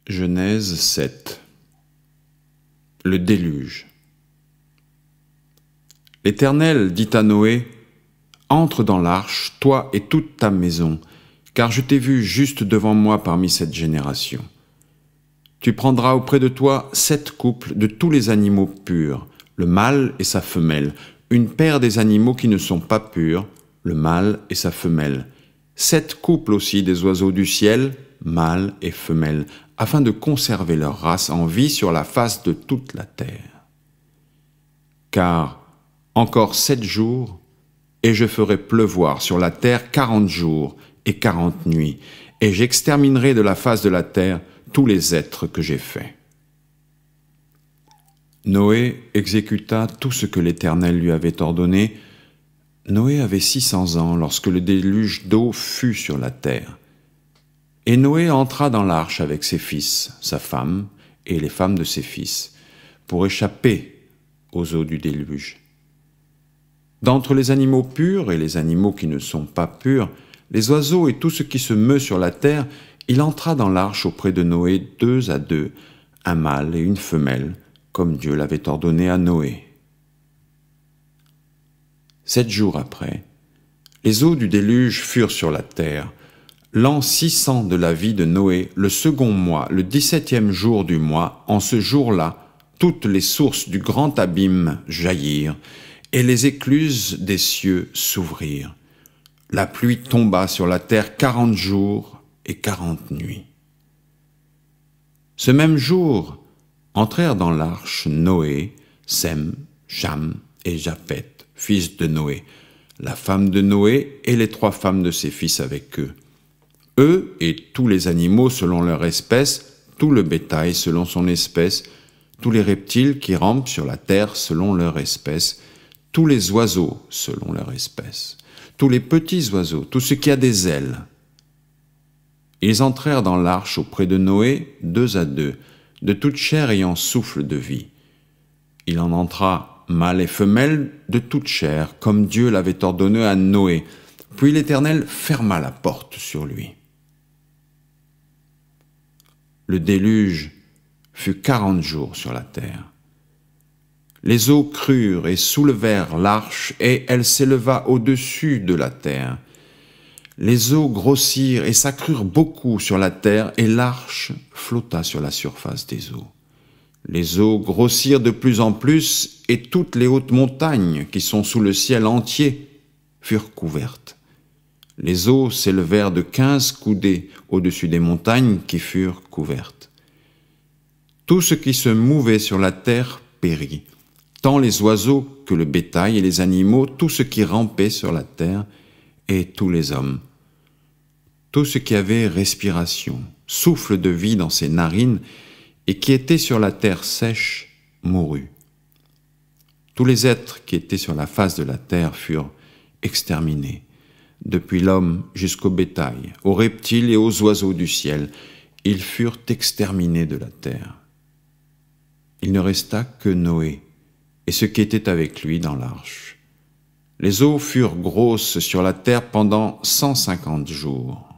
Genèse 7. Le déluge. L'Éternel dit à Noé, « Entre dans l'arche, toi et toute ta maison, car je t'ai vu juste devant moi parmi cette génération. Tu prendras auprès de toi 7 couples de tous les animaux purs, le mâle et sa femelle, une paire des animaux qui ne sont pas purs, le mâle et sa femelle, 7 couples aussi des oiseaux du ciel, mâle et femelle, afin de conserver leur race en vie sur la face de toute la terre. Car encore 7 jours, et je ferai pleuvoir sur la terre 40 jours et 40 nuits, et j'exterminerai de la face de la terre tous les êtres que j'ai faits. » Noé exécuta tout ce que l'Éternel lui avait ordonné. Noé avait 600 ans lorsque le déluge d'eau fut sur la terre. Et Noé entra dans l'arche avec ses fils, sa femme et les femmes de ses fils, pour échapper aux eaux du déluge. D'entre les animaux purs et les animaux qui ne sont pas purs, les oiseaux et tout ce qui se meut sur la terre, il entra dans l'arche auprès de Noé 2 à 2, un mâle et une femelle, comme Dieu l'avait ordonné à Noé. 7 jours après, les eaux du déluge furent sur la terre. L'an 600 de la vie de Noé, le second mois, le 17e jour du mois, en ce jour-là, toutes les sources du grand abîme jaillirent, et les écluses des cieux s'ouvrirent. La pluie tomba sur la terre 40 jours et 40 nuits. Ce même jour, entrèrent dans l'arche Noé, Sem, Cham et Japheth, fils de Noé, la femme de Noé et les 3 femmes de ses fils avec eux. Eux et tous les animaux selon leur espèce, tout le bétail selon son espèce, tous les reptiles qui rampent sur la terre selon leur espèce, tous les oiseaux selon leur espèce, tous les petits oiseaux, tout ce qui a des ailes. Ils entrèrent dans l'arche auprès de Noé 2 à 2, de toute chair ayant souffle de vie. Il en entra mâle et femelle de toute chair, comme Dieu l'avait ordonné à Noé. Puis l'Éternel ferma la porte sur lui. Le déluge fut 40 jours sur la terre. Les eaux crurent et soulevèrent l'arche, et elle s'éleva au-dessus de la terre. Les eaux grossirent et s'accrurent beaucoup sur la terre, et l'arche flotta sur la surface des eaux. Les eaux grossirent de plus en plus, et toutes les hautes montagnes qui sont sous le ciel entier furent couvertes. Les eaux s'élevèrent de 15 coudées au-dessus des montagnes qui furent couvertes. Tout ce qui se mouvait sur la terre périt, tant les oiseaux que le bétail et les animaux, tout ce qui rampait sur la terre et tous les hommes. Tout ce qui avait respiration, souffle de vie dans ses narines et qui était sur la terre sèche mourut. Tous les êtres qui étaient sur la face de la terre furent exterminés, depuis l'homme jusqu'au bétail, aux reptiles et aux oiseaux du ciel. Ils furent exterminés de la terre. Il ne resta que Noé et ceux qui étaient avec lui dans l'arche. Les eaux furent grosses sur la terre pendant 150 jours.